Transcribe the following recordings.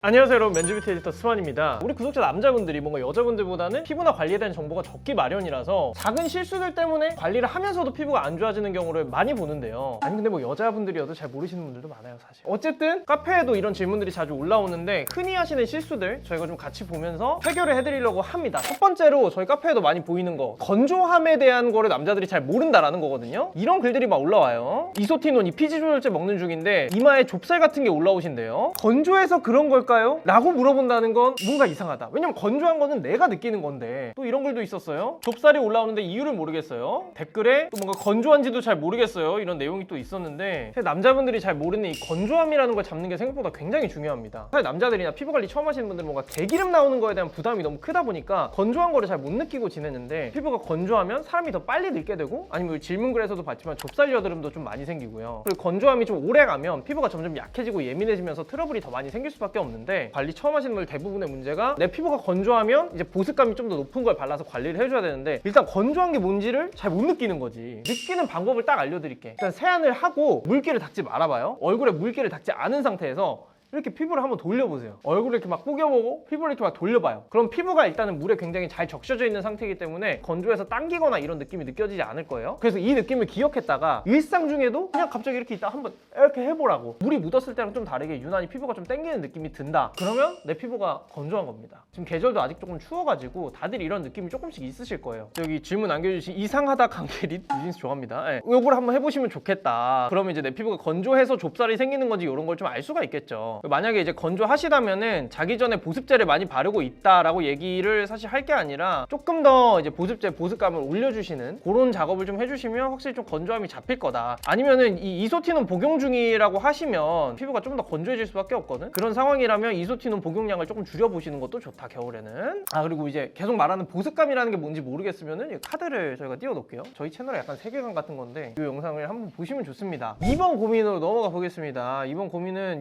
안녕하세요 여러분, 맨즈뷰티 에디터 스완입니다. 우리 구독자 남자분들이 뭔가 여자분들보다는 피부나 관리에 대한 정보가 적기 마련이라서 작은 실수들 때문에 관리를 하면서도 피부가 안 좋아지는 경우를 많이 보는데요. 아니 근데 뭐 여자분들이어도 잘 모르시는 분들도 많아요 사실. 어쨌든 카페에도 이런 질문들이 자주 올라오는데 흔히 하시는 실수들 저희가 좀 같이 보면서 해결을 해드리려고 합니다. 첫 번째로 저희 카페에도 많이 보이는 거, 건조함에 대한 거를 남자들이 잘 모른다라는 거거든요. 이런 글들이 막 올라와요. 이소티논, 이 피지 조절제 먹는 중인데 이마에 좁쌀 같은 게 올라오신대요. 건조해서 그런 걸까요? 라고 물어본다는 건 뭔가 이상하다. 왜냐면 건조한 거는 내가 느끼는 건데. 또 이런 글도 있었어요. 좁쌀이 올라오는데 이유를 모르겠어요. 댓글에 또 뭔가 건조한지도 잘 모르겠어요, 이런 내용이 또 있었는데, 남자분들이 잘 모르는 이 건조함이라는 걸 잡는 게 생각보다 굉장히 중요합니다. 사실 남자들이나 피부 관리 처음 하시는 분들은 뭔가 개기름 나오는 거에 대한 부담이 너무 크다 보니까 건조한 거를 잘 못 느끼고 지내는데, 피부가 건조하면 사람이 더 빨리 늙게 되고, 아니면 질문글에서도 봤지만 좁쌀 여드름도 좀 많이 생기고요. 그리고 건조함이 좀 오래 가면 피부가 점점 약해지고 예민해지면서 트러블이 더 많이 생길 수밖에 없는데, 관리 처음 하시는 분들 대부분의 문제가 내 피부가 건조하면 이제 보습감이 좀 더 높은 걸 발라서 관리를 해줘야 되는데, 일단 건조한 게 뭔지를 잘 못 느끼는 거지. 느끼는 방법을 딱 알려드릴게. 일단 세안을 하고 물기를 닦지 말아봐요. 얼굴에 물기를 닦지 않은 상태에서 이렇게 피부를 한번 돌려보세요. 얼굴을 이렇게 막 구겨보고 피부를 이렇게 막 돌려봐요. 그럼 피부가 일단은 물에 굉장히 잘 적셔져 있는 상태이기 때문에 건조해서 당기거나 이런 느낌이 느껴지지 않을 거예요. 그래서 이 느낌을 기억했다가 일상 중에도 그냥 갑자기 이렇게 있다 한번 이렇게 해보라고. 물이 묻었을 때랑 좀 다르게 유난히 피부가 좀 당기는 느낌이 든다. 그러면 내 피부가 건조한 겁니다. 지금 계절도 아직 조금 추워가지고 다들 이런 느낌이 조금씩 있으실 거예요. 여기 질문 남겨주신 이상하다 강계릿 뉴진스 좋아합니다. 네. 요걸 한번 해보시면 좋겠다. 그러면 이제 내 피부가 건조해서 좁쌀이 생기는 건지 이런 걸 좀 알 수가 있겠죠. 만약에 이제 건조하시다면은 자기 전에 보습제를 많이 바르고 있다라고 얘기를 사실 할 게 아니라 조금 더 이제 보습제 보습감을 올려주시는 그런 작업을 좀 해주시면 확실히 좀 건조함이 잡힐 거다. 아니면은 이 이소티논 복용 중이라고 하시면 피부가 좀 더 건조해질 수밖에 없거든. 그런 상황이라면 이소티논 복용량을 조금 줄여보시는 것도 좋다, 겨울에는. 아, 그리고 이제 계속 말하는 보습감이라는 게 뭔지 모르겠으면은 이 카드를 저희가 띄워놓을게요. 저희 채널에 약간 세계관 같은 건데 이 영상을 한번 보시면 좋습니다. 2번 고민으로 넘어가 보겠습니다. 2번 고민은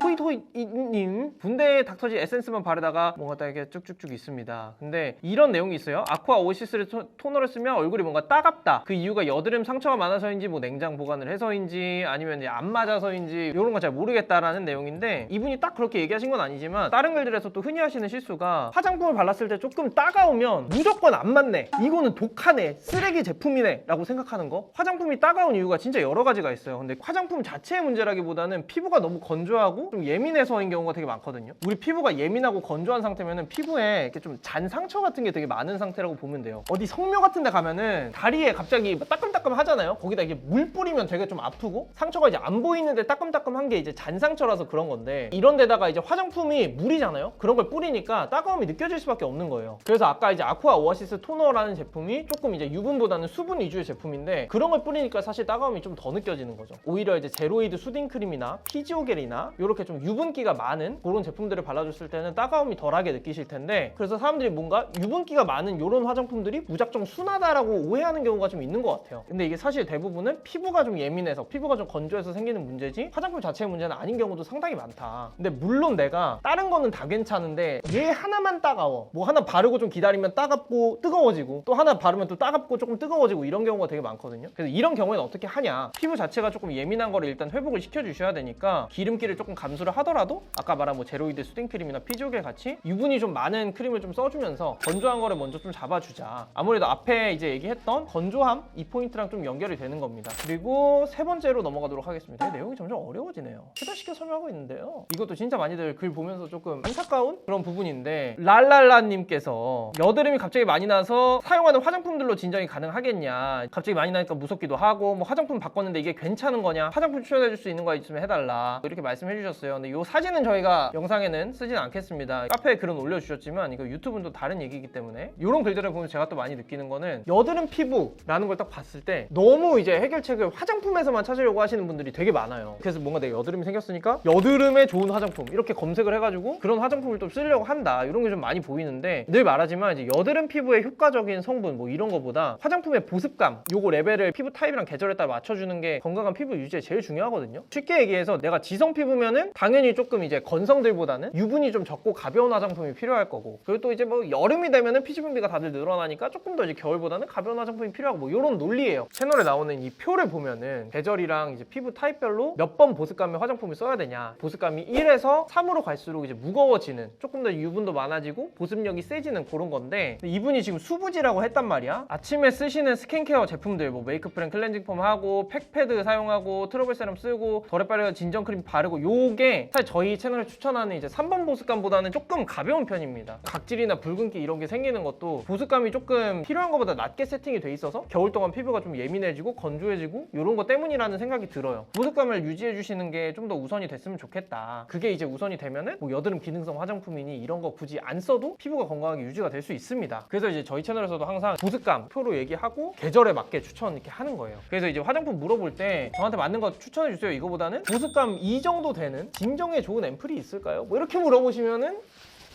님, 분대 닥터지 에센스만 바르다가 뭔가 딱 이렇게 쭉쭉쭉 있습니다. 근데 이런 내용이 있어요. 아쿠아 오시스를 토너를 쓰면 얼굴이 뭔가 따갑다. 그 이유가 여드름 상처가 많아서인지 뭐 냉장 보관을 해서인지 아니면 안 맞아서인지 이런 거 잘 모르겠다라는 내용인데, 이분이 딱 그렇게 얘기하신 건 아니지만 다른 글들에서 또 흔히 하시는 실수가 화장품을 발랐을 때 조금 따가우면 무조건 안 맞네, 이거는 독하네, 쓰레기 제품이네 라고 생각하는 거. 화장품이 따가운 이유가 진짜 여러 가지가 있어요. 근데 화장품 자체의 문제라기보다는 피부가 너무 건조하고 좀 예민해서인 경우가 되게 많거든요. 우리 피부가 예민하고 건조한 상태면은 피부에 이렇게 좀 잔 상처 같은 게 되게 많은 상태라고 보면 돼요. 어디 성묘 같은 데 가면은 다리에 갑자기 따끔따끔 하잖아요. 거기다 이게 물 뿌리면 되게 좀 아프고 상처가 이제 안 보이는데 따끔따끔한 게 이제 잔 상처라서 그런 건데, 이런 데다가 이제 화장품이 물이잖아요. 그런 걸 뿌리니까 따가움이 느껴질 수밖에 없는 거예요. 그래서 아까 이제 아쿠아 오아시스 토너라는 제품이 조금 이제 유분보다는 수분 위주의 제품인데, 그런 걸 뿌리니까 사실 따가움이 좀 더 느껴지는 거죠. 오히려 이제 제로이드 수딩 크림이나 피지오겔이나 이렇게 좀 유분기가 많은 그런 제품들을 발라줬을 때는 따가움이 덜하게 느끼실 텐데, 그래서 사람들이 뭔가 유분기가 많은 이런 화장품들이 무작정 순하다라고 오해하는 경우가 좀 있는 것 같아요. 근데 이게 사실 대부분은 피부가 좀 예민해서, 피부가 좀 건조해서 생기는 문제지 화장품 자체의 문제는 아닌 경우도 상당히 많다. 근데 물론 내가 다른 거는 다 괜찮은데 얘 하나만 따가워, 뭐 하나 바르고 좀 기다리면 따갑고 뜨거워지고, 또 하나 바르면 또 따갑고 조금 뜨거워지고, 이런 경우가 되게 많거든요. 그래서 이런 경우에는 어떻게 하냐, 피부 자체가 조금 예민한 거를 일단 회복을 시켜주셔야 되니까 기름기를 조금 감수를 하더라도 아까 말한 뭐 제로이드 수딩 크림이나 피지오겔 같이 유분이 좀 많은 크림을 좀 써주면서 건조한 거를 먼저 좀 잡아주자. 아무래도 앞에 이제 얘기했던 건조함, 이 포인트랑 좀 연결이 되는 겁니다. 그리고 세 번째로 넘어가도록 하겠습니다. 내용이 점점 어려워지네요. 최대시켜 설명하고 있는데요, 이것도 진짜 많이들 글 보면서 조금 안타까운 그런 부분인데, 랄랄라님께서 여드름이 갑자기 많이 나서 사용하는 화장품들로 진정이 가능하겠냐, 갑자기 많이 나니까 무섭기도 하고, 뭐 화장품 바꿨는데 이게 괜찮은 거냐, 화장품 추천해줄 수 있는 거 있으면 해달라, 이렇게 말씀해 주셨어요. 근데 이 사진은 저희가 영상에는 쓰진 않겠습니다. 카페에 글은 올려주셨지만 이거 유튜브는 또 다른 얘기이기 때문에, 이런 글들을 보면 제가 또 많이 느끼는 거는, 여드름 피부라는 걸 딱 봤을 때 너무 이제 해결책을 화장품에서만 찾으려고 하시는 분들이 되게 많아요. 그래서 뭔가 내가 여드름이 생겼으니까 여드름에 좋은 화장품 이렇게 검색을 해가지고 그런 화장품을 또 쓰려고 한다, 이런 게 좀 많이 보이는데, 늘 말하지만 이제 여드름 피부에 효과적인 성분 뭐 이런 거보다 화장품의 보습감, 요거 레벨을 피부 타입이랑 계절에 따라 맞춰주는 게 건강한 피부 유지에 제일 중요하거든요. 쉽게 얘기해서 내가 지성 피부면은 당연히 조금 조금 이제 건성들보다는 유분이 좀 적고 가벼운 화장품이 필요할 거고, 그리고 또 이제 뭐 여름이 되면은 피지 분비가 다들 늘어나니까 조금 더 이제 겨울보다는 가벼운 화장품이 필요하고, 뭐 이런 논리예요. 채널에 나오는 이 표를 보면은 계절이랑 이제 피부 타입별로 몇 번 보습감의 화장품을 써야 되냐, 보습감이 1에서 3으로 갈수록 이제 무거워지는, 조금 더 유분도 많아지고 보습력이 세지는 그런 건데, 이분이 지금 수부지라고 했단 말이야. 아침에 쓰시는 스킨케어 제품들, 뭐 메이크프랑 클렌징 폼 하고 팩패드 사용하고 트러블 세럼 쓰고 덜에 빠르게 진정 크림 바르고, 요게 사실 저희 채널에 추천하는 이제 3번 보습감보다는 조금 가벼운 편입니다. 각질이나 붉은기 이런 게 생기는 것도 보습감이 조금 필요한 것보다 낮게 세팅이 돼 있어서 겨울 동안 피부가 좀 예민해지고 건조해지고 이런 거 때문이라는 생각이 들어요. 보습감을 유지해 주시는 게 좀 더 우선이 됐으면 좋겠다. 그게 이제 우선이 되면은 뭐 여드름 기능성 화장품이니 이런 거 굳이 안 써도 피부가 건강하게 유지가 될 수 있습니다. 그래서 이제 저희 채널에서도 항상 보습감 표로 얘기하고 계절에 맞게 추천 이렇게 하는 거예요. 그래서 이제 화장품 물어볼 때 저한테 맞는 거 추천해 주세요, 이거보다는 보습감 이 정도 되는 진정에 좋은 앰플이 있을까요? 뭐 이렇게 물어보시면은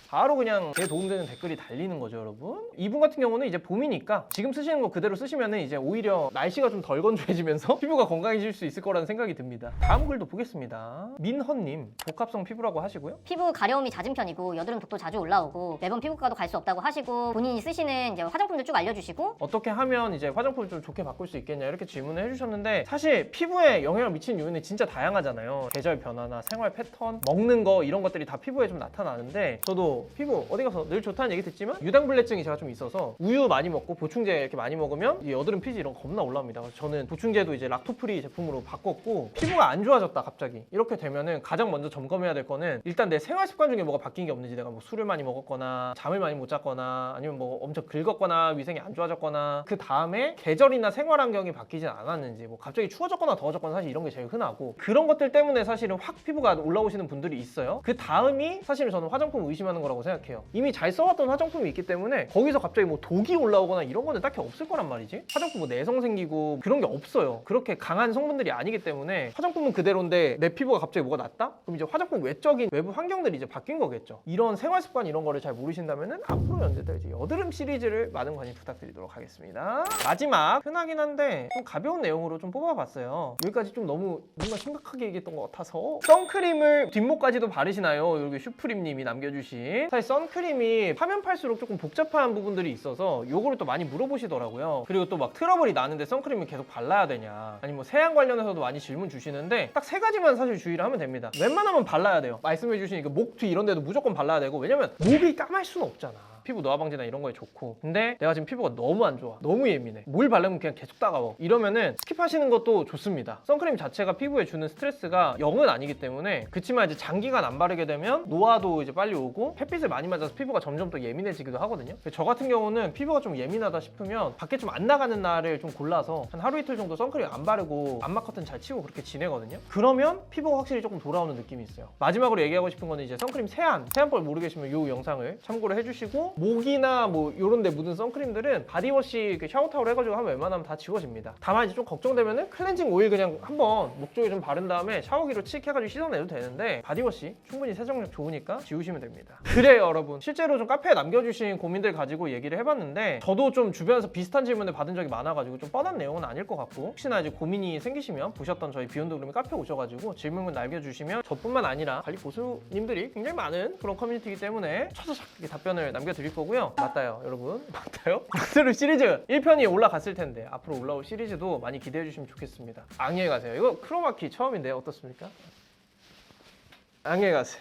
바로 그냥 제 도움되는 댓글이 달리는 거죠, 여러분. 이분 같은 경우는 이제 봄이니까 지금 쓰시는 거 그대로 쓰시면은 이제 오히려 날씨가 좀 덜 건조해지면서 피부가 건강해질 수 있을 거라는 생각이 듭니다. 다음 글도 보겠습니다. 민헌님, 복합성 피부라고 하시고요. 피부 가려움이 잦은 편이고 여드름 독도 자주 올라오고 매번 피부과도 갈 수 없다고 하시고, 본인이 쓰시는 이제 화장품들 쭉 알려주시고, 어떻게 하면 이제 화장품을 좀 좋게 바꿀 수 있겠냐 이렇게 질문을 해주셨는데, 사실 피부에 영향을 미치는 요인은 진짜 다양하잖아요. 계절 변화나 생활 패턴, 먹는 거 이런 것들이 다 피부에 좀 나타나는데, 저도 피부 어디 가서 늘 좋다는 얘기 듣지만 유당불내증이 제가 좀 있어서 우유 많이 먹고 보충제 이렇게 많이 먹으면 이 여드름 피지 이런 거 겁나 올라옵니다. 그래서 저는 보충제도 이제 락토프리 제품으로 바꿨고, 피부가 안 좋아졌다 갑자기 이렇게 되면은 가장 먼저 점검해야 될 거는 일단 내 생활 습관 중에 뭐가 바뀐 게 없는지, 내가 뭐 술을 많이 먹었거나 잠을 많이 못 잤거나 아니면 뭐 엄청 긁었거나 위생이 안 좋아졌거나, 그 다음에 계절이나 생활 환경이 바뀌진 않았는지, 뭐 갑자기 추워졌거나 더워졌거나 사실 이런 게 제일 흔하고, 그런 것들 때문에 사실은 확 피부가 올라오시는 분들이 있어요. 그 다음이 사실은 저는 화장품 의심하는 거라고 생각해요. 이미 잘 써왔던 화장품이 있기 때문에 거기서 갑자기 뭐 독이 올라오거나 이런 거는 딱히 없을 거란 말이지. 화장품 뭐 내성 생기고 그런 게 없어요. 그렇게 강한 성분들이 아니기 때문에 화장품은 그대로인데 내 피부가 갑자기 뭐가 났다? 그럼 이제 화장품 외적인 외부 환경들이 이제 바뀐 거겠죠. 이런 생활 습관 이런 거를 잘 모르신다면은 앞으로 연재될 이제 여드름 시리즈를 많은 관심 부탁드리도록 하겠습니다. 마지막, 흔하긴 한데 좀 가벼운 내용으로 좀 뽑아봤어요. 여기까지 좀 너무 뭔가 심각하게 얘기했던 것 같아서. 선크림을 뒷목까지도 바르시나요? 여기 슈프림님이 남겨주신. 사실 선크림이 파면 팔수록 조금 복잡한 부분들이 있어서 요거를 또 많이 물어보시더라고요. 그리고 또 막 트러블이 나는데 선크림을 계속 발라야 되냐, 아니면 뭐 세안 관련해서도 많이 질문 주시는데, 딱 세 가지만 사실 주의를 하면 됩니다. 웬만하면 발라야 돼요. 말씀해 주신 목 뒤 이런 데도 무조건 발라야 되고, 왜냐면 목이 까말 수는 없잖아. 피부 노화 방지나 이런 거에 좋고. 근데 내가 지금 피부가 너무 안 좋아, 너무 예민해, 뭘 바르면 그냥 계속 따가워, 이러면은 스킵하시는 것도 좋습니다. 선크림 자체가 피부에 주는 스트레스가 0은 아니기 때문에. 그치만 이제 장기간 안 바르게 되면 노화도 이제 빨리 오고 햇빛을 많이 맞아서 피부가 점점 더 예민해지기도 하거든요. 저 같은 경우는 피부가 좀 예민하다 싶으면 밖에 좀 안 나가는 날을 좀 골라서 한 하루 이틀 정도 선크림 안 바르고 암막 커튼 잘 치고 그렇게 지내거든요. 그러면 피부가 확실히 조금 돌아오는 느낌이 있어요. 마지막으로 얘기하고 싶은 거는 이제 선크림 세안법 모르겠으면 이 영상을 참고를 해주시고, 목이나 뭐 이런 데 묻은 선크림들은 바디워시 샤워 타월 해가지고 하면 웬만하면 다 지워집니다. 다만 이제 좀 걱정되면은 클렌징 오일 그냥 한번 목 쪽에 좀 바른 다음에 샤워기로 칙 해가지고 씻어내도 되는데, 바디워시 충분히 세정력 좋으니까 지우시면 됩니다. 그래요, 여러분. 실제로 좀 카페에 남겨주신 고민들 가지고 얘기를 해봤는데, 저도 좀 주변에서 비슷한 질문을 받은 적이 많아가지고 좀 뻔한 내용은 아닐 것 같고, 혹시나 이제 고민이 생기시면 보셨던 저희 비욘드 그루미 카페 오셔가지고 질문을 남겨주시면 저뿐만 아니라 관리 보수님들이 굉장히 많은 그런 커뮤니티이기 때문에 차차차 답변을 남겨드릴 거고요. 맞다요, 여러분. 맞다요? 박스루 시리즈 1편이 올라갔을 텐데 앞으로 올라올 시리즈도 많이 기대해 주시면 좋겠습니다. 안녕히 가세요. 이거 크로마키 처음인데 어떻습니까? 안녕히 가세요.